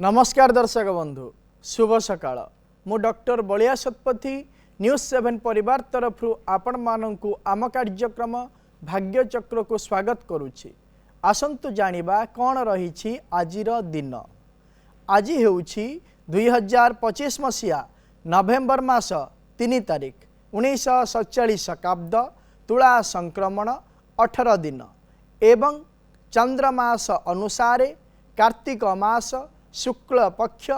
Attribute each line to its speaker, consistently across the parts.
Speaker 1: नमस्कार दर्शक बंधु शुभ सकाळ मु डॉक्टर बलिया शतपथी न्यूज 7 परिवार तरफ आपण माननकु आम कार्यक्रम भाग्य चक्र को स्वागत करुछि। आसंतु जानिबा कौन रही आजिर दिन। आज हेउछि 2025 मसीहा नवेम्बर मास 3 तारिख 1947 शकाब्द तुला संक्रमण 18 दिन एवं चंद्रमास अनुसारे कार्तिक मास शुक्ल पक्ष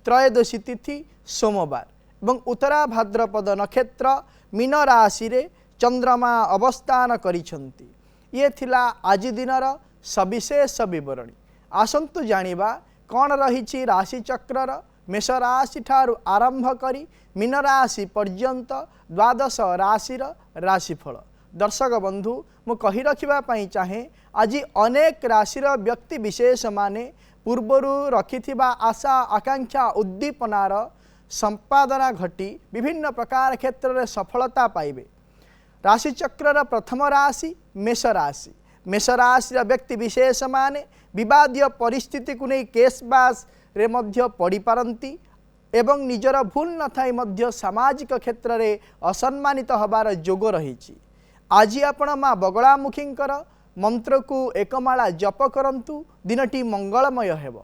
Speaker 1: त्रयोदशी तिथि सोमवार एवं उत्तरा भाद्रपद नक्षत्र मीन राशि रे चंद्रमा अवस्थान करिछंती। ये थिला आज दिनर सविशेष विवरणी। आसंतु जानिबा कौन रही राशि चक्रर मेष राशि ठारू आरंभ करी मीन राशि पर्यंत द्वादश राशिर राशिफल। दर्शक बंधु मु कहि रखिबा पई चाहे आज अनेक राशिर व्यक्ति विशेष माने पूर्वरु रखिथिबा आशा आकांक्षा उद्दीपनार संपादना घटी विभिन्न प्रकार क्षेत्र में सफलता पाइबे। राशि चक्रर प्रथम राशि मेष राशि। मेष राशि व्यक्ति विशेष माने विवादीय परिस्थिति को नहीं केस बास रे मध्य पड़ी पारंती एवं निजर भूल न थाई मध्य सामाजिक क्षेत्र में असम्मानित हबार जोग रही। आज आपण माँ बगलामुखींकर मंत्र को एकमाला जप करंतु दिनटी मंगलमय हेब।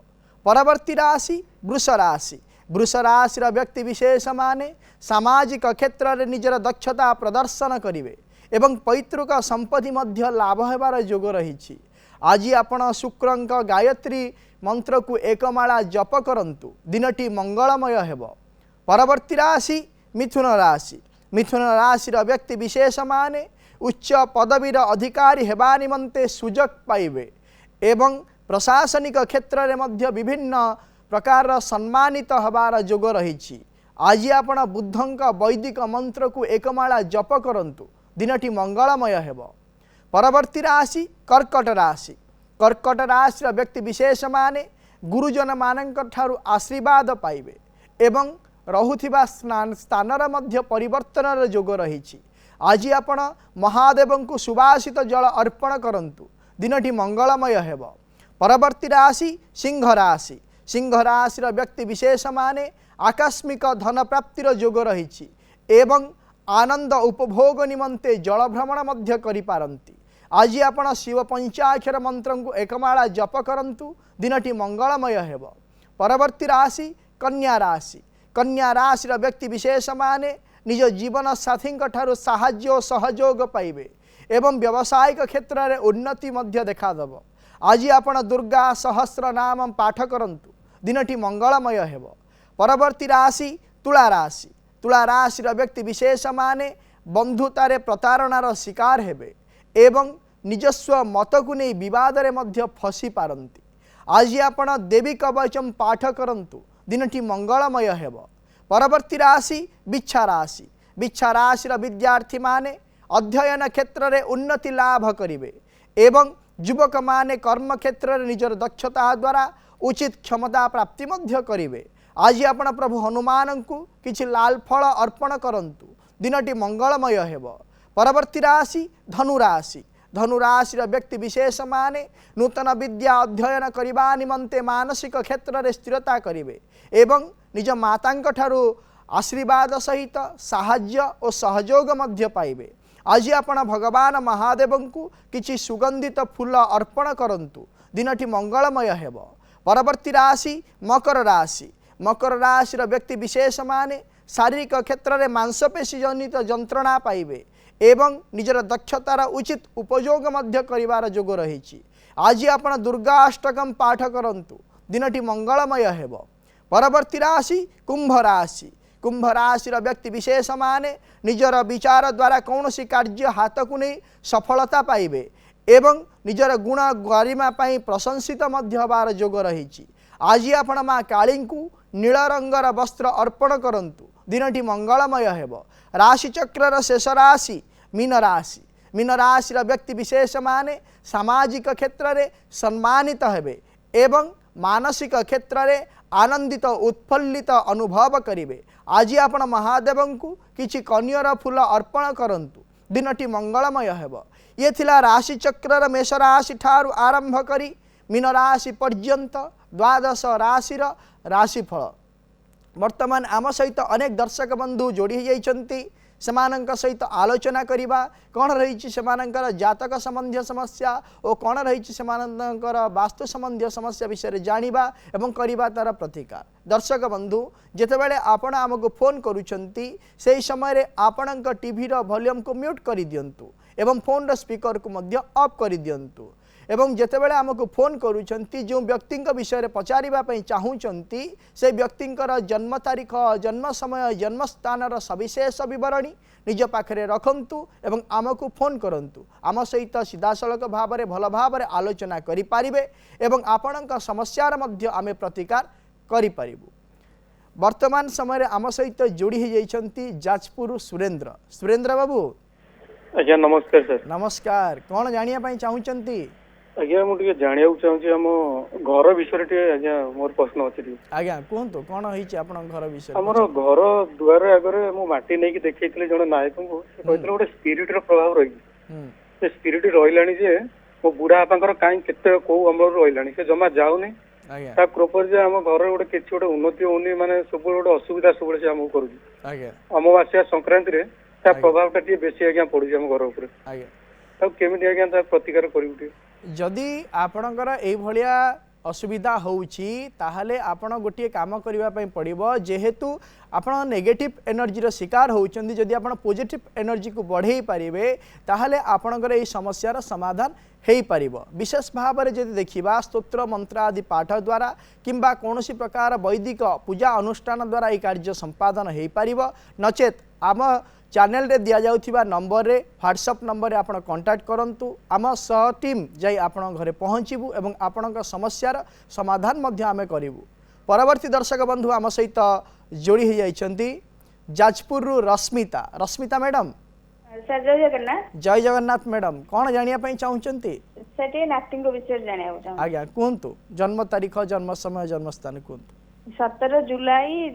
Speaker 1: परवर्ती राशि वृष राशि। वृष राशि व्यक्ति विशेष माने सामाजिक क्षेत्र में निजर दक्षता प्रदर्शन करिवे एवं पैतृक संपत्ति मध्य लाभ हेबार जोग रही। आज आपण शुक्रंक गायत्री मंत्र को एकमाला जप करंतु दिनटी मंगलमय हेब। परवर्ती राशि मिथुन राशि। मिथुन राशि व्यक्ति विशेष माने उच्च पदवीर अधिकारी हेबा निमंते सुजोग पाइबे एवं प्रशासनिक क्षेत्र में मध्य विभिन्न प्रकार सम्मानित हबार जोग रही। आज आपण बुद्धंक वैदिक मंत्र को एकमाला जप करंतु दिनटी मंगलमय हेब। परवर्ती राशि कर्कट राशि। कर्कट राशि व्यक्ति विशेष माने गुरुजन मानक ठारू आशीर्वाद पाइबे एवं रहुथिबा स्थानर मध्य परिवर्तन जोग रही। आज आपण महादेव को सुवासित जल अर्पण करंतु दिनटी मंगलमय हेब। परवर्ती राशि सिंह राशि। सिंह राशि व्यक्ति विशेष माने आकस्मिक धन प्राप्तिर जोग रही एवं आनंद उपभोग निमंते जल भ्रमण मध्य करि पारंती। आज आपण शिव पंचाक्षर मंत्र को एकमाला जप करंतु दिनटी मंगलमय हेब। परवर्ती राशि कन्या राशि। कन्या राशि व्यक्ति विशेष माने निज जीवन साथी ठारू साहाय्य सहयोग पाइबे एवं व्यावसायिक क्षेत्र में उन्नति मध्य देखादेव। आज आपण दुर्गा सहस्र नाम पाठ करंतु दिनटी मंगलमय हेब। परवर्ती राशि तुला राशि। तुला राशि व्यक्ति विशेष माने बंधुतारे प्रतारणार शिकार हेबे एवं निजस्व मत को नहीं विवाद रे मध्य फसी पारंती। आज आपण देवी कवचम पाठ करंतु दिनटी मंगलमय हेब। परवर्ती राशि बिच्छा राशि। बिच्छा राशि विद्यार्थी माने अध्ययन क्षेत्र में उन्नति लाभ करिवे एवं युवक माने कर्म क्षेत्र में निजर दक्षता द्वारा उचित क्षमता प्राप्ति मध्य करिवे। आज आपण प्रभु हनुमान को किछि लाल फल अर्पण करंतु दिनटी मंगलमय हेब। परवर्ती राशि धनुराशि। धनुराशि व्यक्ति विशेष माने नूतन विद्या अध्ययन करने निमंते मानसिक क्षेत्र में स्थिरता करिवे एवं निज मातांक ठारू आशीर्वाद सहित साहाय्य और सहयोग मध्य पाइबे। आज आपण भगवान महादेव को किछि सुगंधित फूल अर्पण करंतु दिनटी मंगलमय हेब। परवर्ती राशि मकर राशि। मकर राशि व्यक्ति विशेष माने शारीरिक क्षेत्र में मांसपेशी जनित जंत्रणा पाइबे एवं निजर दक्षतार उचित उपयोग मध्य करिवार जोग रही। आज आपण दुर्गा अष्टकम पाठ करंतु दिनटी मंगलमय हेब। परवर्ती राशि कुंभ राशि। कुंभ राशि व्यक्ति विशेष माने निजर विचार द्वारा कौन सी कार्य हाथ को नहीं सफलता पाइबे एवं निजर गुण गरिमा पाई प्रशंसित मध्य हबार जोग रही। आज आपण माँ काली को नील रंगर वस्त्र अर्पण करंतु दिनटी मंगलमय हेब। राशि चक्रर शेष राशि मीन राशि। मीन राशि व्यक्ति विशेष माने सामाजिक क्षेत्र में सम्मानित हेबे एवं मानसिक क्षेत्र में आनंदित उत्फुल्लित अनुभव करिवे। आज आपण महादेव को किछि कन्यर फूल अर्पण करंतु दिनटी मंगलमय हेब। ये थिला राशि चक्रर मेष राशि ठारू आरंभ करी मीन राशि पर्यंत द्वादश राशिर राशिफल वर्तमान आम सहित अनेक दर्शक बंधु जोड़ी जाइछन्ति सेमानंक सहित आलोचना करिबा कौन रही सेमानंकर जातक संबंधी समस्या और कौन रही सेमानंकर वास्तु संबंधी समस्या विषय जानिबा एवं करिबा तार प्रतिकार। दर्शक बंधु जेतेबेले आपण आमको फोन करूछन्ति से समय रे आपणक टीवी रो वॉल्यूम को म्यूट करि दियंतु एवं फोन रो स्पीकर को मध्य ऑफ करि दियंतु एवं जेतेबेले आमको फोन करूछन्ति जो व्यक्ति विषय पचारिबा पई चाहूचन्ति से व्यक्तिंकर जन्म तारीख जन्म समय जन्म स्थान सविशेष विवरणी निज पाखरे रखंतु एवं आमको फोन करंतु आम सहित सीधासलख भाव में भल भाव में आलोचना करि पारिबे एवं आपणक समस्यार मध्य आमे प्रतिकार करि पारिबु। वर्तमान समय आम सहित जोड़ी जाइछन्ति जाजपुर सुरेंद्र बाबू।
Speaker 2: आज्ञा नमस्कार सर।
Speaker 1: नमस्कार, कौन जानिया पई चाहूचन्ति?
Speaker 2: आज्ञा मुझे जानिया चाहूँ आम घर विषय आज्ञा मोर प्रश्न अच्छी।
Speaker 1: आज्ञा कहतु कौन होइछि आपन घर विषय?
Speaker 2: हमर घर दुआर आगे मु माटी नहीं देखैथिले जण नायक को कहथिले गोटे स्पिरिट रो प्रभाव रही से स्पिरिट रहिलानी जे मो बुढ़ा बापांकर काई केते को अमर रहिलानी से जमा जाउनी
Speaker 1: आज्ञा
Speaker 2: ता प्रॉपर जे हम घर गोटे किछि गोटे उन्नति होनी माने सब गोटे असुविधा सब से हम करू
Speaker 1: आज्ञा
Speaker 2: अमावास्या संक्रांति रे ता प्रभाव टा टी बेसी आज्ञा पडुछि हम घर ऊपर
Speaker 1: आज्ञा
Speaker 2: तब केमिति आज्ञा ता प्रतिकार करिउठी
Speaker 1: जदि आपणकर एई भलिया असुविधा होउछि ताहले आपण गोटे काम करिवा पई पड़िबो जेहेतु आपण नेगेटिव एनर्जी रो शिकार होउछन्ती जदि आपण पॉजिटिव एनर्जी को बढ़ेई पारिबे ताहले आपणकर एई समस्यार समाधान हेई पारिबो। विशेष भाव में जदि देखिबा स्तोत्र मंत्र आदि पाठ द्वारा किंबा कोनोसी प्रकार वैदिक पूजा अनुष्ठान द्वारा एई कार्य संपादन हेई पारिबो नचेत आम चैनल रे दिया जाउथिबा नंबर रे व्हाट्सएप नंबर रे आपण कांटेक्ट करंतु आम सह टीम जाई आपण घरे पहुँचबू एवं आपणक समस्यार समाधान मध्य आमे करिवु। परवर्ती दर्शक बंधु आम सहित जोड़ी हो जाइछन्ति जाजपुर रश्मिता मैडम।
Speaker 3: सर जय जगन्नाथ।
Speaker 1: जय जगन्नाथ मैडम, कौन जानिया पई चाहूचन्ति?
Speaker 3: सेठी नातिंग विषय जानिया चाहू।
Speaker 1: आज्ञा कहतु जन्म तारीख जन्म समय जन्म स्थान कहतु।
Speaker 3: 17 जुलाई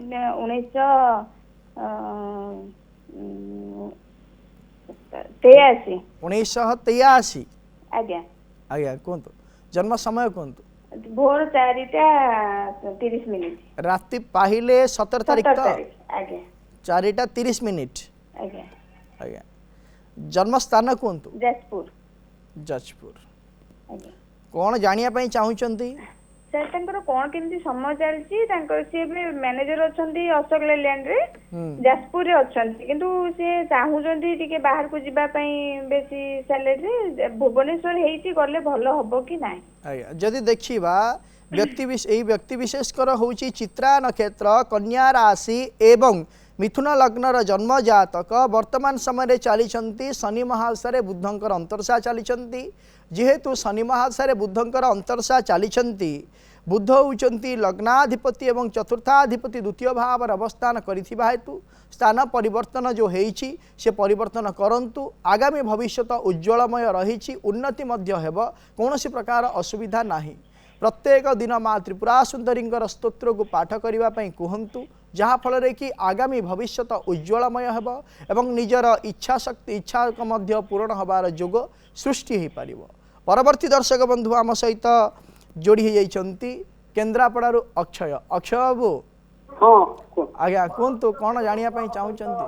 Speaker 1: 1983।
Speaker 3: आज्ञा
Speaker 1: आज्ञा कहतु जन्म समय कहतु।
Speaker 3: भोर 4:30
Speaker 1: राति पाहिले 17 तारीख तो
Speaker 3: आज्ञा
Speaker 1: 4:30।
Speaker 3: आज्ञा
Speaker 1: आज्ञा जन्म स्थान कहतु। जाजपुर।
Speaker 3: आज्ञा
Speaker 1: कौन जानिया पई चाहूचन्ति?
Speaker 3: सर तंकर कोन केमती समय चलछि तंकर से भी मैनेजर अछंती अशोक लेलैंड रे जाजपुर रे अछंती किंतु से चाहूचंती टिके बाहर को जिबा पई बेसी सैलरी रे भुवनेश्वर हेइछि गले भलो हबो कि नाही?
Speaker 1: आया जदि देखिबा व्यक्ति विशेषकर होउछि चित्रा नक्षत्र कन्या राशि एवं मिथुन लग्नर जन्म जातक वर्तमान समय चली शनि महादशा बुद्धंकर अंतरसा चली जेहेतु शनि महादशा बुद्धंकर अंतरसा चली बुध होउचंती लग्नाधिपति एवं चतुर्थाधिपति द्वितीय भाव अवस्थान करिथिबा हेतु स्थान परिवर्तन जो हेइछि से परिवर्तन करंतु आगामी भविष्यत उज्ज्वलमय रहिछि उन्नति मध्य हेब कोनोसी प्रकार असुविधा नाही। प्रत्येक दिन माँ त्रिपुरा सुंदरींकर स्तोत्र को पाठ करने कहतु जहाँ फल कि आगामी भविष्यत उज्ज्वलमय हेब एवं निजर इच्छा शक्ति इच्छा पूरण हबार जोग सृष्टि हो पार। परवर्ती दर्शक बंधु आम सहित जोड़ी जाइछन्ति केन्द्रापड़ारू अक्षय बाबू।
Speaker 4: हाँ
Speaker 1: आज्ञा कहतु कौन जानिया पई चाहूचन्ति?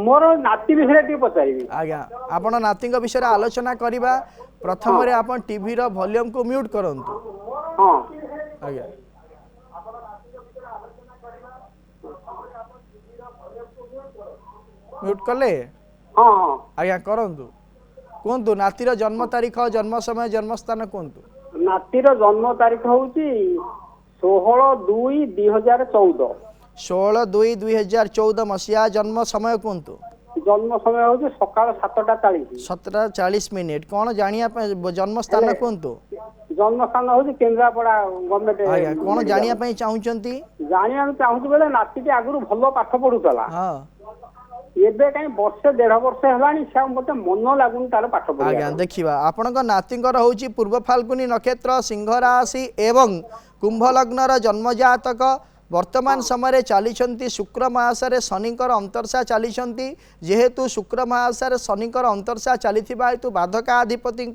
Speaker 4: मोर नाती विषय पचारि।
Speaker 1: आज्ञा आपण नाती विषय आलोचना करबा प्रथम रे आपण टीवी रो वॉल्यूम को म्यूट करंतु।
Speaker 4: हां
Speaker 1: आज्ञा म्यूट कले?
Speaker 4: हां हां
Speaker 1: आज्ञा करंतु। कहतु नातीर जन्म तारीख जन्म समय जन्म स्थान कहतु।
Speaker 4: नातीर जन्म तारीख होउची 16/2/2014।
Speaker 1: 16/2/2014 मसीहा जन्म समय कहतु।
Speaker 4: जन्म समय होउची सकाळ 7:40।
Speaker 1: 7:40। कौन जानिया जन्म स्थान कहतु?
Speaker 4: जन्म स्थान होउची केन्द्रापड़ा गवर्नमेंट।
Speaker 1: आज्ञा कौन जानिया पई चाहूचन्ति?
Speaker 4: जानिया चाहूची बेले नातीटी आगुरु भलो पाठ पढुतला।
Speaker 1: हां
Speaker 4: एबे काई वर्ष 1.5 वर्ष हेलानी से मते मन लागुन तार पाठ पढिया।
Speaker 1: आज्ञा देखिबा आपनक नातींकर होउची पूर्व फाल्गुनी नक्षत्र सिंह राशि एवं कुंभ लग्नर जन्म जातक वर्तमान समय चली शुक्र महासरे शनिकर अंतर्शा चली जेहेतु शुक्र महासरे शनिकर अंतर्शा चली हेतु बाधकाधिपति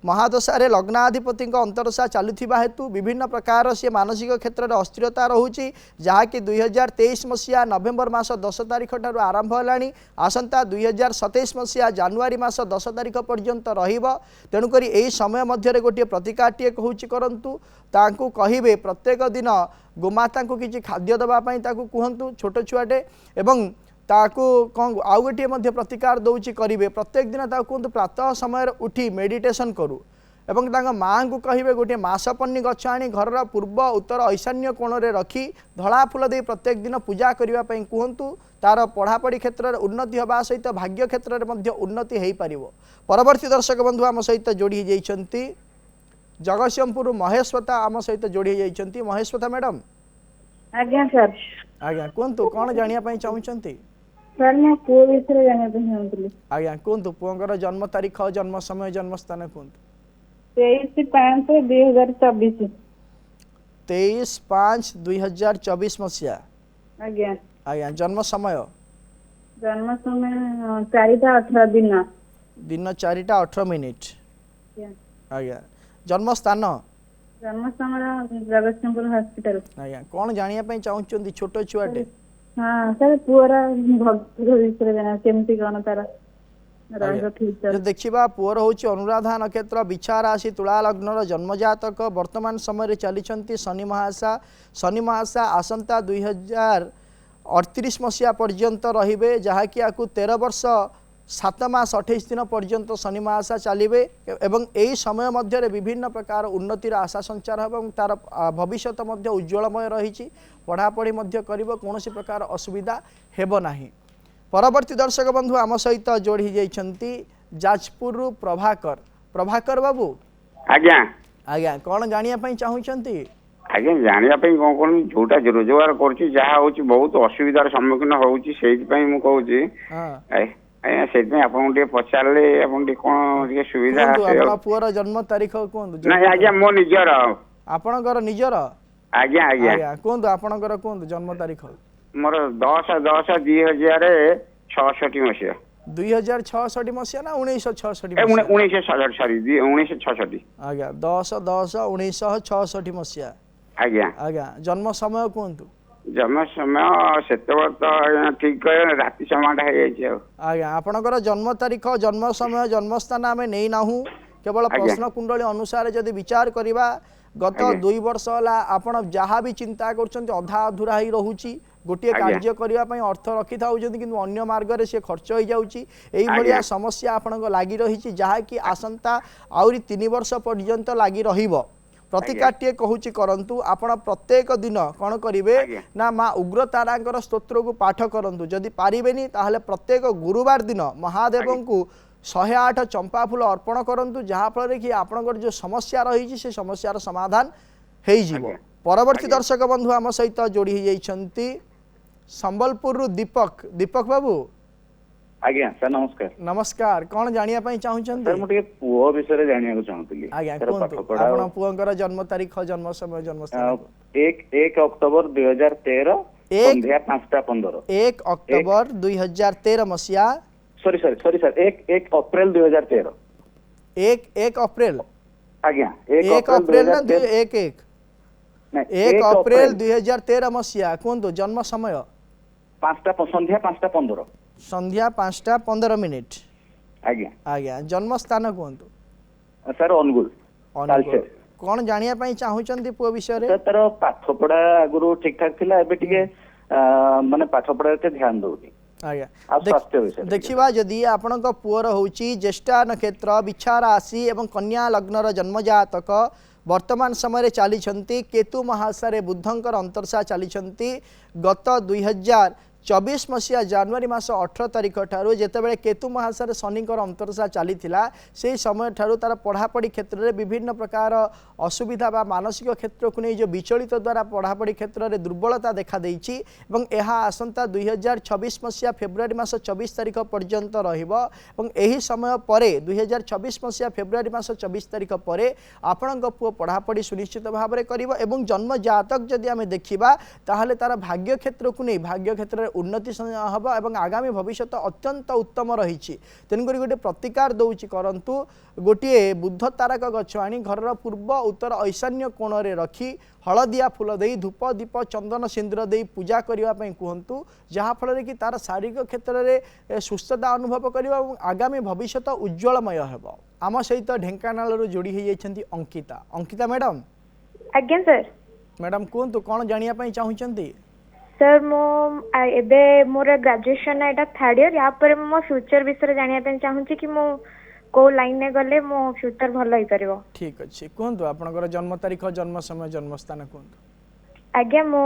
Speaker 1: महादशारे लग्नाधिपति अंतर्शा चलुवा हेतु विभिन्न प्रकार से मानसिक क्षेत्र में अस्थिरता रोचे जहाँकि 2023 मसीहा नवेम्बर मास 10 तारिख ठार आरंभ है आसंता 2027 मसीहा जानुआरी मास 10 तारिख पर्यंत तेणुक यही समय मध्य गोटे प्रतिकारटे हूँ करूँ ताकू कहे प्रत्येक दिन गोमाता को किसी खाद्य देवाई कहतु छोट छुआटे एवं ताकू कौन आउ गोटे प्रतिकार दौर करेंगे प्रत्येक दिन कहतु प्रातः समय उठी मेडिटेशन करूँ एवं माँ को कहे गोटे मासपन्नी गछ आनी घर पूर्व उत्तर ईशान्य कोण में रखी धला फूल दे प्रत्येक दिन पूजा करने कहतु तार पढ़ापढ़ी क्षेत्र में उन्नति होगा सहित भाग्य क्षेत्र में उन्नति हो पार। परवर्ती दर्शक बंधु आम सहित जोड़ी जाइछंती जगतसिंहपुर महेश्वता आम सहित जोड़ी जाइछंती। महेश्वता मैडम
Speaker 3: आज्ञा सर
Speaker 1: आज्ञा कहतु कौन जानापी चाहूँगी
Speaker 3: सर मैं पुओ विषय जाना चाहूँगी
Speaker 1: आज्ञा कहतु पुओर जन्म तारीख जन्म समय जन्म स्थान कहतु
Speaker 3: 23/5/2024
Speaker 1: 23/5/2024 मसीहा
Speaker 3: आज्ञा
Speaker 1: आज्ञा जन्म समय
Speaker 3: 4:18
Speaker 1: दिन 4:18 आज्ञा जन्म स्थान
Speaker 3: जगतसिंहपुर हॉस्पिटल
Speaker 1: आज्ञा कौन जानापी चाहूँगी छोट छुआटे
Speaker 3: हाँ सर पुअर भक्ति विषय जाना केमती कौन तार
Speaker 1: देखा पुअर हूँ अनुराधा नक्षत्र बिछा राशि तुला लग्नर जन्मजातक वर्तमान समय चली शनि महाशा आसंता 2038 मसीहा पर्यंत रे जहाँकि 13 वर्ष 7 मास 28 दिन पर्यंत शनि महाशा चलिए एवं यही समय मध्य विभिन्न प्रकार उन्नतिर आशा संचार एवं तार भविष्य उज्ज्वलमय रही पढ़ापढ़ी कौन प्रकार असुविधा हेब नाही। परवर्ती दर्शक बंधु आम सहित जोड़ी जाइछंती जाजपुर प्रभाकर प्रभाकर बाबू
Speaker 5: आज्ञा
Speaker 1: आज्ञा कौन जानापी चाहूँगी
Speaker 5: आज्ञा जानापी कौन कौन जोटा रोजगार करुँच जहाँ हूँ बहुत असुविधार सम्मुखीन होउची मुझे पचारे कौन सुविधा
Speaker 1: पुअर जन्म तारीख कहतु
Speaker 5: ना आज्ञा मो निजर
Speaker 1: आपणकर निजर
Speaker 5: आज्ञा आज्ञा
Speaker 1: कहतु आपणकर कहतु जन्म तारीख
Speaker 5: मोर 10/10/2066 मसीहा
Speaker 1: 2066 मसीहा ना 1966
Speaker 5: 1966
Speaker 1: आज्ञा 10/10/1966 मसीहा
Speaker 5: आज्ञा
Speaker 1: आज्ञा जन्म समय कहतु
Speaker 5: जन्म समय से तो ठीक कह राति समय
Speaker 1: आज्ञा आपणकर जन्म तारीख जन्म समय जन्म स्थान आम नहीं ना केवल प्रश्न कुंडली अनुसार जदि विचार करवा गत 2 वर्ष है आपड़ जहाँ भी चिंता कर अधा अधूरा ही रोचे गोटे कार्य करने अर्थ रखी था कि अन्य मार्ग से खर्च हो जाए समस्या आपण लगी रही जहाँकि आसंता आउरी 3 वर्ष पर्यंत लगी रहिबो प्रतिकारटे कहूँ करंतु आपण प्रत्येक दिन कौन करेंगे ना माँ उग्रतारा स्तोत्र को पाठ करूँ जदि पारिबेनी ताहले प्रत्येक गुरुवार दिन महादेव को 108 चंपा फूल अर्पण करूँ जहाँफल कि आपणकर जो समस्या रही से समस्यार समाधान हो। परवर्ती दर्शक बंधु आम सहित जोड़ी जाइछंती संबलपुर दीपक दीपक बाबू
Speaker 6: आज्ञा सर नमस्कार
Speaker 1: नमस्कार कौन जानापी चाहूँगी
Speaker 6: सर मुझे पुओ विषय जाना चाहूँगी
Speaker 1: आज्ञा कहतु पुओर जन्म तारीख जन्म समय जन्म स्थान
Speaker 6: 1 अक्टोबर 2013 संध्या 5:15
Speaker 1: 1 अक्टोबर 2013 मसीहा
Speaker 6: सॉरी सर 1 अप्रैल 2013
Speaker 1: 1 अप्रैल
Speaker 6: आज्ञा
Speaker 1: 1 अप्रैल ना 1 अप्रैल 2013 मसीहा कहतु जन्म समय
Speaker 6: संध्या 5:15
Speaker 1: संध्या 5:15
Speaker 6: आज्ञा
Speaker 1: आज्ञा जन्म स्थान कहतु
Speaker 6: सर अनुगुल
Speaker 1: कौन जानापी चाहूँगी पुओ विषय
Speaker 6: तार पाठ पढ़ा आगु ठीक ठाक थिला एबे टिके माने पाठ पढ़ा ध्यान दौनी
Speaker 1: आज्ञा देखा जदि आपण पुअर हूँ ज्येष्ठा नक्षत्र बिछा राशि एवं कन्या लग्नर जन्मजातक वर्तमान समय चली केतु महाशा बुद्धंकर अंतर्शा चली गत 2024 मसीहा जनवरी मास 18 तारिख ठारू जेतेबेले केतु महासारे शनिकर अंतरसा चलीथिला से समय ठारू तार पढ़ापढ़ी क्षेत्र में विभिन्न प्रकार असुविधा बा मानसिक क्षेत्र को नहीं जो विचलित द्वारा पढ़ापढ़ी क्षेत्र में दुर्बलता देखा देइछि एवं यह आसंता 2026 मसीहा फेब्रुआरी मास 24 तारिख पर्यंत रहिबो एवं एही समय परे 2026 मसीहा फेब्रुआरी मास 24 तारिख परे आपणक पुओ पढ़ापढ़ी सुनिश्चित भाव में करिबो एवं जन्म जातक जदि आमे देखिबा ताहले तार भाग्य क्षेत्र को नहीं भाग्य क्षेत्र में उन्नति हम एवं आगामी भविष्य अत्यंत उत्तम रही तेणुक गोटे प्रतिकार दौची करंतु गोटे बुद्ध तारक गछ आनी घर पूर्व उत्तर ईशान्य कोण में रखी हलदिया फूल दे धूप दीप चंदन सिंदूर दे पूजा करने कहतु जहाँफल कि तार शारीरिक क्षेत्र में सुस्थता अनुभव करवा आगामी भविष्य उज्ज्वलमय हेब आम सहित ढेंकानाल जोड़ी होती अंकिता अंकिता मैडम
Speaker 3: आज्ञा सर
Speaker 1: मैडम कहतु कौन जानापी चाहूँगी
Speaker 3: सर मो एबे मोर ग्रेजुएशन एटा थर्ड इयर या पर मो फ्यूचर विषय जानिया पे चाहूची कि मो को लाइन ने गले मो फ्यूचर भलो होई परिबो
Speaker 1: ठीक अछि कहतु आपनकर जन्म तारीख जन्म समय जन्म स्थान कहतु
Speaker 3: आज्ञा मो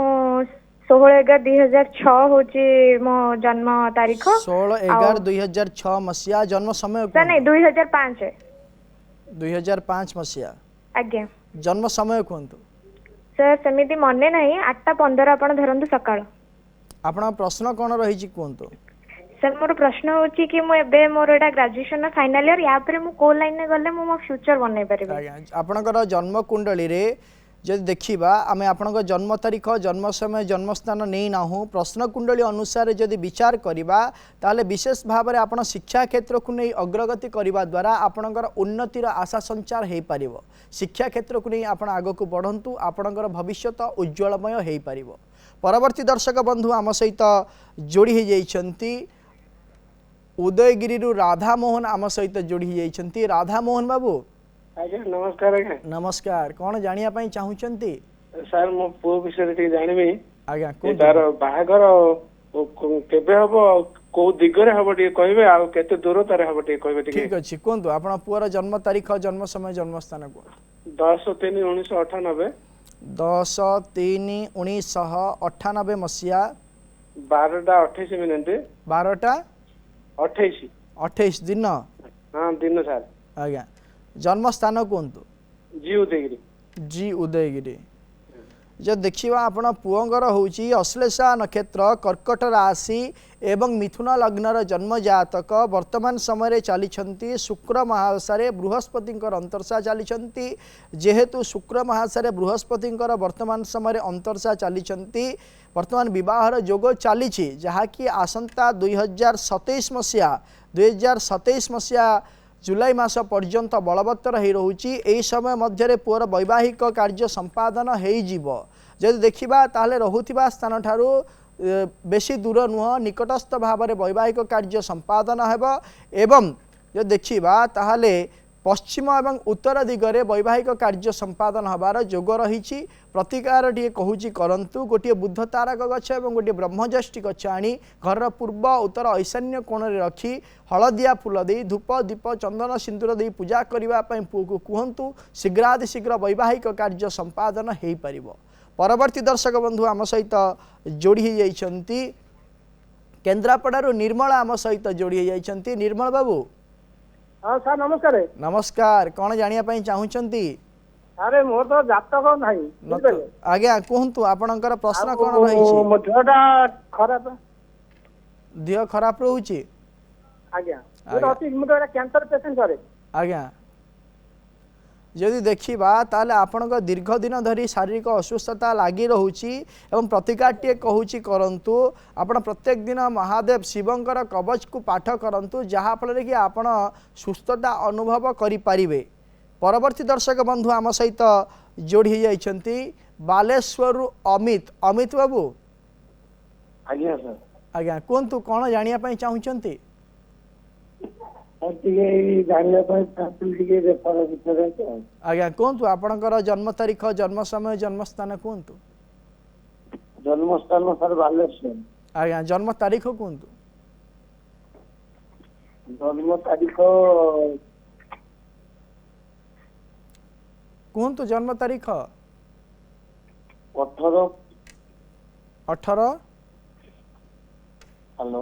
Speaker 3: 16/11/2006 होची मो जन्म तारीख
Speaker 1: 16/11/2006 मसिया जन्म समय
Speaker 3: सर नहीं 2005
Speaker 1: 2005 मसिया
Speaker 3: आज्ञा
Speaker 1: जन्म समय कहतु
Speaker 3: सर सेमिति मने नहीं 8:15 आपण धरंतु सकाळ
Speaker 1: आपण प्रश्न कोन रही कहतु
Speaker 3: सर मोर प्रश्न होची कि मो एबे मोर एटा ग्रेजुएशन फाइनल ईयर या पर मो को लाइन ने गले मो फ्यूचर बनै परिबे
Speaker 1: आज्ञा आपनकर जन्म कुंडली रे जदि देखिबा आमे आपनकर जन्म तारीख जन्म समय जन्म स्थान नहीं नाहु प्रश्न कुंडली अनुसार जदि विचार करिबा ताले विशेष भाव में आपण शिक्षा क्षेत्र को नहीं अग्रगति करिबा द्वारा आपनकर उन्नतिर आशा संचार हे पारिबो शिक्षा क्षेत्र को नहीं आपण आगो को बढ़ंतु आपनकर भविष्य उज्ज्वलमय हे पारिबो परवर्ती दर्शक बंधु आम सहित जोड़ी हो जाइछंती उदयगिरी राधा मोहन आम सहित जोड़ी हो जाइछंती राधा मोहन बाबू
Speaker 2: आज्ञा नमस्कार आज्ञा
Speaker 1: नमस्कार कौन जानिया पई चाहूचंती
Speaker 2: सर मो पुओ विषय टिके जानबी
Speaker 1: आज्ञा
Speaker 2: तार बाहागर केबे हबो को दिगरे हबो टिके कहबे आ केते दूर तारे हबो टिके कहबे टिके
Speaker 1: ठीक अछि कोंतु आपण पुअर जन्म तारीख जन्म समय जन्म स्थान को
Speaker 2: 10/3/1998
Speaker 1: 10/3/1998 मसिया
Speaker 2: 12:28 मिनिट
Speaker 1: 12:28 दिन
Speaker 2: हाँ दिन सर
Speaker 1: आज्ञा जन्म स्थान कहतु जी उदयगिरी जो देखा आपण पुअंगर होची अश्लेषा नक्षत्र कर्कट राशि एवं मिथुन लग्नर जन्म जातक वर्तमान समय चली शुक्र महासारे बृहस्पति अंतरसा चली जेहेतु शुक्र महासारे बृहस्पति वर्तमान समय अंतरसा चली वर्तमान विवाहर जोग चली जहाँकि आसंता 2027 मसीहा जुलाई मास पर्यंत बलवत्तर हो रही यही समय मध्य पुअर वैवाहिक कार्य संपादन हो जदि देखा ताहले रहुथिबा स्थान ठारू बेसी दूर नुह निकटस्थ भाव में वैवाहिक कार्य संपादन हेबो एवं जदि देखा ताहले पश्चिम एवं उत्तर दिगरे वैवाहिक कार्य संपादन हबार जोग रही प्रतिकार टे कहूँ करंतु गोटे बुद्ध तारक गछ और गोटे ब्रह्मज्येष्ठी गछ आनी घर पूर्व उत्तर ईशान्य कोण में रखी हलदिया फूल दे धूप दीप चंदन सिंदूर दे पूजा करने पुओ को कहतु शीघ्रातिशीघ्र वैवाहिक कार्य संपादन हो पार परवर्ती दर्शक बंधु आम सहित जोड़ी हो जाइछंती केन्द्रापड़ारू निर्मला आम सहित जोड़ी हो जाइछंती निर्मल बाबू
Speaker 4: हाँ सर नमस्कार
Speaker 1: नमस्कार कौन जानिया पई चाहूचंती
Speaker 4: अरे मोर तो जातक नहीं
Speaker 1: आज्ञा कहतु आपणकर प्रश्न कौन रही
Speaker 4: मो देहटा खराब
Speaker 1: देह खराब रोची
Speaker 4: आज्ञा मोर कैंसर पेशेंट सर
Speaker 1: आज्ञा जदि देखा ताले आपणक दीर्घ दिन धरी शारीरिक असुस्थता लगी रोची एवं प्रतिकार टे कहूँ करंतु आपण प्रत्येक दिन महादेव शिवंकर कवच को पाठ करंतु जहाँ फल कि आपण सुस्थता अनुभव करें परवर्ती दर्शक बंधु आम सहित जोड़ी जाइछंती बालेश्वर अमित अमित बाबू
Speaker 2: आज्ञा सर
Speaker 1: आज्ञा कहतु कौन जानिया पई चाहूचंती आज्ञा कहतु आपणकर जन्म तारीख जन्म समय जन्म स्थान कहतु
Speaker 2: जन्म स्थान सर बालेश्वर
Speaker 1: आज्ञा जन्म तारीख कहतु
Speaker 2: जन्म तारीख
Speaker 1: कहतु जन्म तारीख
Speaker 2: 18
Speaker 6: हेलो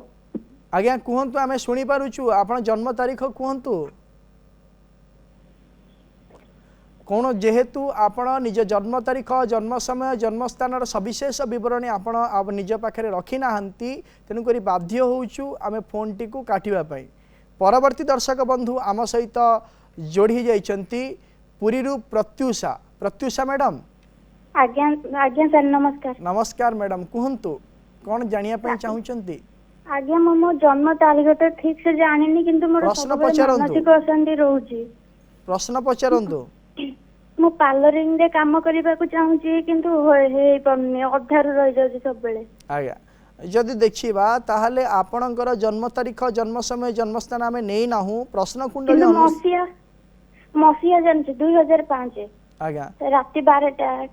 Speaker 1: आज्ञा कहतु आम शुणी पारुछु आपण जन्म तारीख कहतु कौन जेहेतु आपण निज जन्म तारीख जन्म समय जन्म स्थान सविशेष बरणी आपण निज पाखे रखी ना तेणुक बाध्य होचु आम फोन टी काटिबा पई। परवर्ती दर्शक बंधु आम सहित जोड़ी जाइछंती पुरी प्रत्युषा प्रत्युषा मैडम।
Speaker 7: आज्ञा आज्ञा सर नमस्कार।
Speaker 1: नमस्कार मैडम कहतु कौन जानिया पई चाहुचंती?
Speaker 7: आज्ञा मो जन्म तारीख तो ठीक से जानिनी किंतु मोर
Speaker 1: प्रश्न पचारंतु।
Speaker 7: मानसिक अशांति रहउची।
Speaker 1: प्रश्न पचारंतु।
Speaker 7: मो पार्लरिंग रे काम करबा को चाहूची किंतु हे पन्ने अधार रह जाउची सब बेले।
Speaker 1: आज्ञा जदि देखिबा ताहले आपणकर जन्म तारीख जन्म समय जन्म स्थान आमे नै नाहु प्रश्न कुंडली
Speaker 7: मसिया मसिया जानछि 2005।
Speaker 1: आज्ञा
Speaker 7: राति 12टा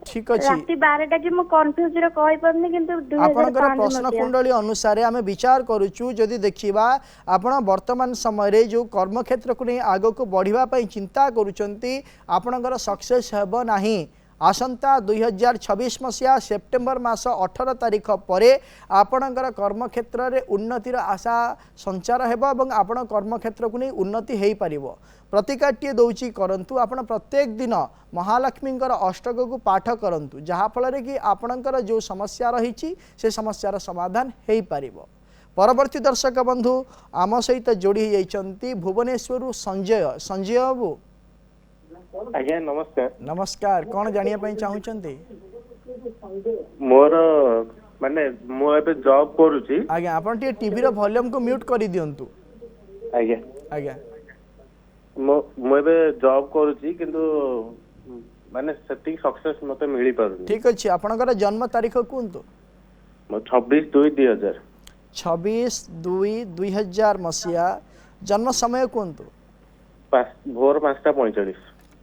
Speaker 1: ठीक अछि
Speaker 7: राति 12टा कि मो कंफ्यूज रे कहि परनी किंतु 2005
Speaker 1: आपणकर प्रश्न कुंडली अनुसार आमे विचार करूछु जदि देखिबा आपण वर्तमान समय रे जो कर्म क्षेत्र को नै आगो को बढ़िबा पई चिंता करूचंती आपणकर सक्सेस हेबो नाही। आसंता 2026 मसीहा सेप्टेम्बर मास 18 तारीख परे आपणकर कर्म क्षेत्र रे उन्नतिर आशा संचार हेबो एवं आपण कर्म क्षेत्र को नै उन्नति हेई परिबो। प्रतिकाट्य दौची करंतु आपण प्रत्येक दिन महालक्ष्मींकर अष्टक को पाठ करंतु जहा फल कि आपणकर जो समस्या रही से समस्यार समाधान हेई परिबो। परवर्ती दर्शक बंधु आम सहित जोड़ी जाइछंती भुवनेश्वर संजय। संजय बाबू
Speaker 8: आज्ञा नमस्कार।
Speaker 1: नमस्कार कौन जानिया पई चाहुचंती?
Speaker 8: मोर माने मो एबे जॉब करूची।
Speaker 1: आज्ञा आपण टी टीवी रो वॉल्यूम को म्यूट करी दियंतु।
Speaker 8: आज्ञा
Speaker 1: आज्ञा
Speaker 8: मो एबे जॉब करूची किंतु माने सेटिंग सक्सेस मते मिली पारुनी।
Speaker 1: ठीक अछि आपणकर जन्म तारीख कोनतो?
Speaker 8: मो 26/2/2000।
Speaker 1: 26/2/2000 मसिया। जन्म समय कोनतो?
Speaker 8: भोर 5:45।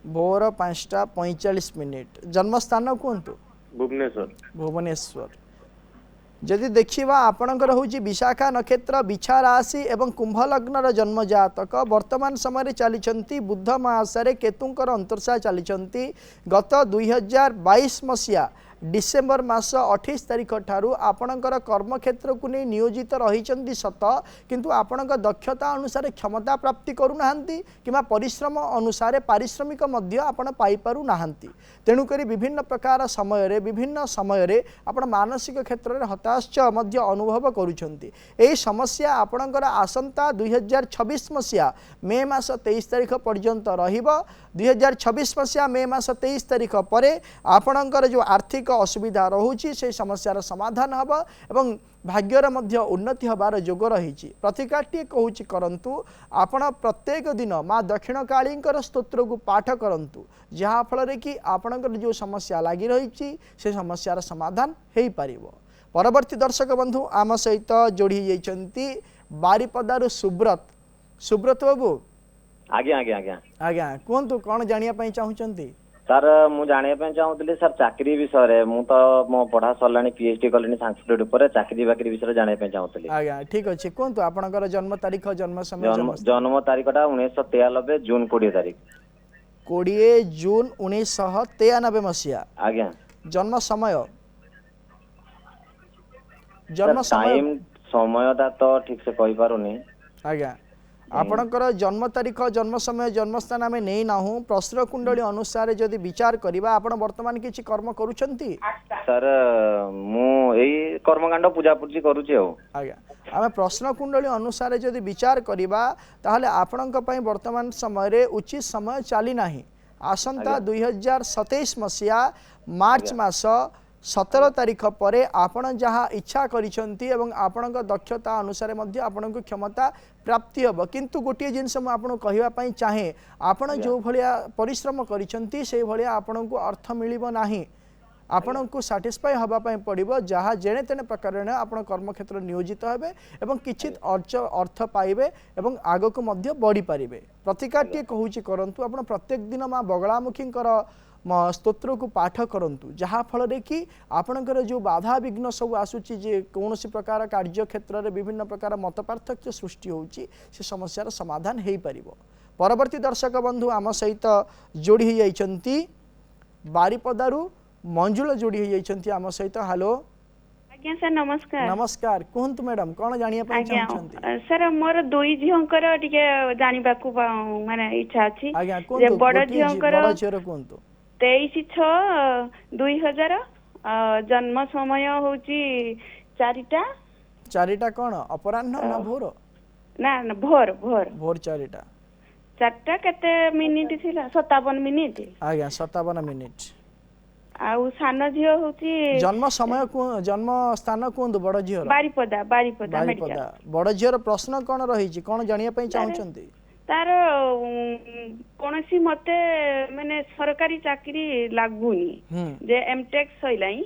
Speaker 1: भोर 5:45। जन्म स्थान कोनतो?
Speaker 8: भुवनेश्वर।
Speaker 1: भुवनेश्वर। जदि देखिबा आपणकर होची विशाखा नक्षत्र बिछा राशि एवं कुंभ लग्नर जन्म जातक वर्तमान समय चलीचंती बुध मासरे केतुंकर अंतर्शा चलीचंती गत 2022 मसिया डिसेम्बर मास 28 तारीख ठारू आपणकर कर्म क्षेत्र को नहीं नियोजित रही सत किंतु आपणक दक्षता अनुसार क्षमता प्राप्ति करूनाहांती किंवा परिश्रम अनुसार पारिश्रमिक मध्य आपण पाई पारु नाहांती। तेणुकरी विभिन्न प्रकार समय रे विभिन्न समय रे आपण मानसिक क्षेत्र में हताश मध्य अनुभव करुछंती। एही समस्या आपणकर आसंता 2026 मसिया मे मास 23 तारीख पर्यंत रहिबो। 2026 मसिया मे मास 23 तारीख परे आपणकर जो आर्थिक असुविधा रोची से समस्यार समाधान हम एवं भाग्यर मध्य उन्नति हबार जोग रही। प्रतिकाट्य कहूँ करंतु आपण प्रत्येक दिन माँ दक्षिण काली स्तोत्र को पाठ करंतु जहाँ फल कि आपणकर जो समस्या लगी रही से समस्यार समाधान हो पार। परवर्ती दर्शक बंधु आम सहित जोड़ी जाइछंती बारिपदारु सुब्रत। सुब्रत बाबू
Speaker 9: आज्ञा आज्ञा आज्ञा
Speaker 1: आज्ञा कहतु कौन जानिया पई चाहुचंती?
Speaker 9: सर मु जानिया चाहूली सर चाकरी विषय मु तो मो पढ़ा सरलानी पीएचडी कलिनी संस्कृत ऊपर चाकरी बाकरी विषय जानिया चाहूली।
Speaker 1: आज्ञा ठीक अछि कहतु आपनकर जन्म तारीख जन्म समय
Speaker 9: जन्म तारीखटा 1993 जून 20 तारीख।
Speaker 1: 20 जून 1993 मसिया।
Speaker 9: आज्ञा
Speaker 1: जन्म समय जन्म
Speaker 9: टाइम समयटा तो ठीक से कहि पारुनी।
Speaker 1: आज्ञा आपणकर जन्म तारीख जन्म समय जन्म स्थान आम नहीं नाहु प्रश्न कुंडली अनुसार जदि विचार करबा आपण वर्तमान किछि कर्म करूछंती?
Speaker 9: सर मु एई कर्मकांड पूजा पूजी करूची हो।
Speaker 1: आज्ञा आम प्रश्न कुंडली अनुसार जदि विचार करबा ताहले आपणक पई वर्तमान समय रे उचित समय चली नाही। आसंता 2027 मसिया मार्च मास 17 तारीख परे आपण जहाँ इच्छा करिसंती एवं आपणक दक्षता अनुसार मध्य आपणक क्षमता प्राप्ति हम किंतु गोटे जिनस मुझे कहवाई चाहे आपण जो भाया परिश्रम करिसंती से भाया आपण को अर्थ मिलिबो नाही। आपण को साटिस्फाई हवापाई पड़ो जहाँ जेने तेने प्रकार आपण कर्म क्षेत्र नियोजित हेबे एवं किछित अर्थ पाइबे एवं आग को मध्य बढ़ी पारिबे। प्रतिकाट्य कहूँ करंतु आपण प्रत्येक दिन माँ बगलामुखी स्तोत्र को पाठ करंतु जहाँ फल कि आपणकर जो बाधा विघ्न सब आसूची जे कौन प्रकार कार्य क्षेत्र में विभिन्न प्रकार मत पार्थक्य सृष्टि होची से समस्यार समाधान हो पार। परवर्ती दर्शक बंधु आम सहित जोड़ी जाइछंती बारिपदारु मंजुल जोड़ी जाइछंती आम सहित। हेलो
Speaker 7: ଆଜ୍ଞା ସାର୍ ନମସ୍କାର।
Speaker 1: ନମସ୍କାର କୁହନ୍ତୁ ମ୍ୟାଡାମ କଣ ଜାଣିବା ପାଇଁ
Speaker 7: ଆଜ୍ଞା
Speaker 1: ଚାହୁଁଛନ୍ତି?
Speaker 7: ସାର୍ ମୋର ଦୁଇ ଝିଅଙ୍କର ଟିକେ ଜାଣିବାକୁ ମାନେ ଇଚ୍ଛା ଅଛି।
Speaker 1: ଆଜ୍ଞା
Speaker 7: ଯେ
Speaker 1: କୁହନ୍ତୁ
Speaker 7: ବଡ
Speaker 1: ଗୋଟିଏ
Speaker 7: ଝିଅଙ୍କର
Speaker 1: ବଡ ଝିଅର କୁହନ୍ତୁ।
Speaker 7: 23/6/2000 ଜନ୍ମ ସମୟ ହଉଛି 4ଟା।
Speaker 1: 4ଟା କଣ ଅପରାହ୍ନ ନା ଭୋର?
Speaker 7: ନା ନା ଭୋର ଭୋର
Speaker 1: ଭୋର 4ଟା।
Speaker 7: 4ଟା କେତେ ମିନିଟ୍ ଥିଲା? 57 ମିନିଟ୍।
Speaker 1: ଆଜ୍ଞା 57 ମିନିଟ୍।
Speaker 7: ଆଉ ସାନ ଝିଅ ହଉଛି
Speaker 1: ଜନ୍ମ ସମୟ ଜନ୍ମ ସ୍ଥାନ କୁହନ୍ତୁ ବଡ ଝିଅର?
Speaker 7: ବାରିପଦା ବାରିପଦା ମେଡିକାଲ।
Speaker 1: ବାରିପଦା। ବଡ ଝିଅର ପ୍ରଶ୍ନ କଣ ରହିଛି କଣ ଜାଣିବା ପାଇଁ ଚାହୁଁଛନ୍ତି?
Speaker 7: ତାର କୌଣସି ମତେ ମାନେ ସରକାରୀ ଚାକିରି ଲାଗୁନି ଯେ ଏମଟେକ୍ ସଇଲାଣି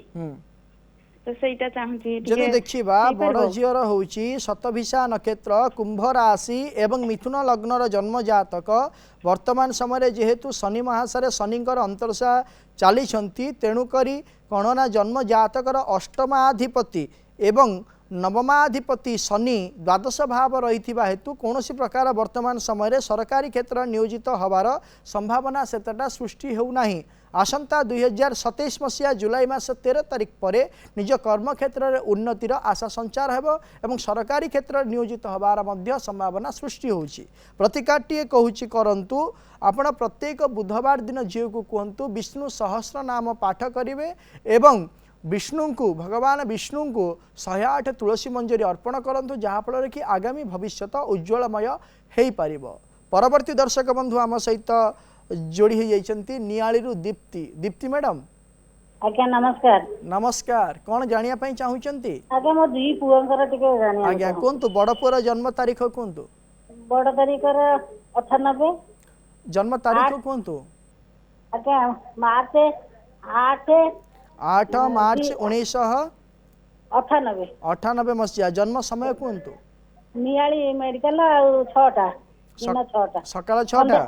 Speaker 7: ତ ସେଇଟା ଚାହୁଁଛି
Speaker 1: ଯଦି
Speaker 7: ଟିକେ
Speaker 1: ଦେଖିବା ବଡ ଝିଅର ହଉଛି ଶତଭିଷା ନକ୍ଷତ୍ର କୁମ୍ଭ ରାଶି ଏବଂ ମିଥୁନ ଲଗ୍ନର ଜନ୍ମ ଜାତକ। ବର୍ତ୍ତମାନ ସମୟରେ ଯେହେତୁ ଶନି ମହାସାରେ ଶନିଙ୍କର ଅନ୍ତର୍ଦଶା ଚାଲିଛନ୍ତି ତେଣୁକରି କଣ ନା ଜନ୍ମ ଜାତକର ଅଷ୍ଟମାଧିପତି ଏବଂ ନବମାଧିପତି ଶନି ଦ୍ୱାଦଶ ଭାବ ରହିଥିବା ହେତୁ କୌଣସି ପ୍ରକାର ବର୍ତ୍ତମାନ ସମୟରେ ସରକାରୀ କ୍ଷେତ୍ରରେ ନିୟୋଜିତ ହେବାର ସମ୍ଭାବନା ସେତେଟା ସୃଷ୍ଟି ହେଉନାହିଁ। ଆସନ୍ତା 2027 ମସିହା ଜୁଲାଇ ମାସ 13 ତାରିଖ ପରେ ନିଜ କର୍ମକ୍ଷେତ୍ରରେ ଉନ୍ନତିର ଆଶା ସଞ୍ଚାର ହେବ ଏବଂ ସରକାରୀ କ୍ଷେତ୍ରରେ ନିୟୋଜିତ ହେବାର ମଧ୍ୟ ସମ୍ଭାବନା ସୃଷ୍ଟି ହେଉଛି। ପ୍ରତିକାରଟିଏ କହୁଛି କରନ୍ତୁ ଆପଣ ପ୍ରତ୍ୟେକ ବୁଧବାର ଦିନ ଝିଅକୁ କୁହନ୍ତୁ ବିଷ୍ଣୁ ସହସ୍ର ନାମ ପାଠ କରିବେ ଏବଂ विष्णु भगवान विष्णु को 108 तुलसी मंजरी अर्पण करंतु जहाँफल कि आगामी भविष्यत उज्ज्वलमय हो पार। परवर्ती दर्शक बंधु आम सहित जोड़ी होती नियाली दीप्ति। दीप्ति मैडम
Speaker 10: आज्ञा नमस्कार।
Speaker 1: नमस्कार कौन जानिया पई चाहुचंती?
Speaker 10: आज्ञा मो दी पुअंकर टिके जानिया।
Speaker 1: आज्ञा कोंतु बड़ पुअर जन्म तारीख कोंतु?
Speaker 10: बड़ तारीख 98।
Speaker 1: जन्म तारीख कोंतु?
Speaker 10: आज्ञा मार्च
Speaker 1: 8 मार्च 1998 मसीहा। जन्म समय कोंतु?
Speaker 10: नियाली मेडिकल 6टा दिन 6टा
Speaker 1: सकाळ 6टा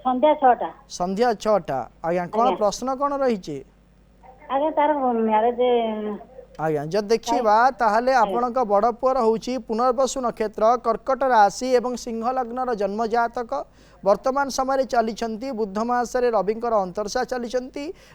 Speaker 10: संध्या 6टा
Speaker 1: संध्या 6टा। आज्ञा कौन प्रश्न कौन रही?
Speaker 10: आज्ञा तार मैरिज
Speaker 1: आज्ञा जब देखा ताहले आपणक बड़ पुअर होची पुनर्वसु नक्षत्र कर्कट राशि एवं सिंह लग्नर जन्म जातक। वर्तमान समय चली बुध महासारे रविंकर अंतर्शा चली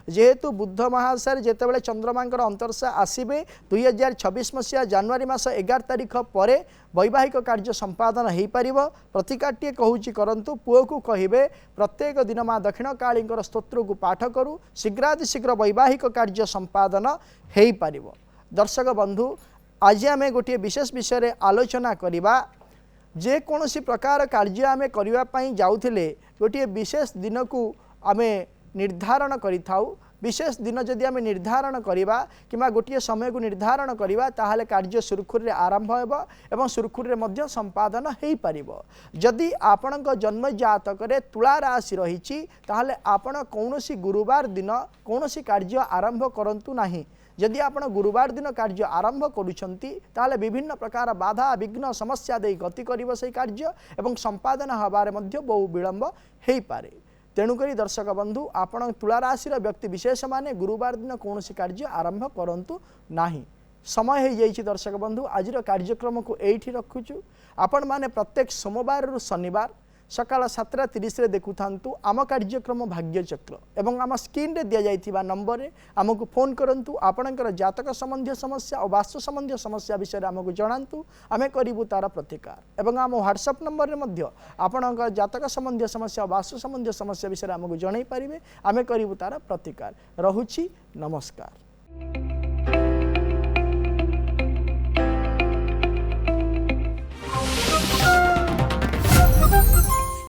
Speaker 1: जेहेतु बुध महासारे जितेबाला चंद्रमांकर अंतर्शा आसबे 2026 मसीहा जनवरी मास 11 तारिख पर वैवाहिक कार्य संपादन हो पार। प्रतिकारटीए कहूँ करंतु पुओ को कहे प्रत्येक दिन माँ दक्षिण काली स्तोत्र को पाठ करूँ शीघ्रातिशीघ्र वैवाहिक कार्य संपादन हो पार। दर्शक बंधु आज आम गोटे विशेष विषय आलोचना करवा जे कौनसी प्रकार कार्य आम करने जाऊे गोटे विशेष दिन को आम निर्धारण करिथाउ। विशेष दिन जदि आम निर्धारण करवा कि गोटे समय को निर्धारण करवा ताहले कार्य सुरखुरी आरंभ होब एवं सुरखुरी मध्य संपादन हो पार। जदि आपण जन्म जातक तुला राशि रही ताहले आपण कौनसी गुरुवार दिन कौनसी कार्य आरंभ करंतु नाही। जदि आपण गुरुवार दिन कार्य आरंभ करुछंती ताहले विभिन्न प्रकार बाधा विघ्न समस्या दे गति करिव से कार्य एवं संपादन हबारे मध्य बहु विलंब हो पारे। तेणुकरी दर्शक बंधु आपण तुला राशि व्यक्ति विशेष माने गुरुवार दिन कौन कार्य आरंभ करंतु नाही। समय हो जाइए दर्शक बंधु आज कार्यक्रम को एठी रखुचु। आपण माने प्रत्येक सोमवार रु शनिवार सकाळ 7:30 देखु थांतु आम कार्यक्रम भाग्यचक्र एवं आम स्क्रीन रे दिया जाइथिबा नंबर रे आमको फोन करंतु। आपणकर जातक संबंधी समस्या और वास्तु संबंधी समस्या विषय आमको जणांतु आमे करिबु तार प्रतिकार एवं आम व्हाट्सएप नंबर रे मध्य आपणकर जातक संबंधी समस्या और वास्तु संबंधी समस्या विषय आमको जणाई पारिबे आमे करिबु तार प्रतिकार। रहुछि नमस्कार।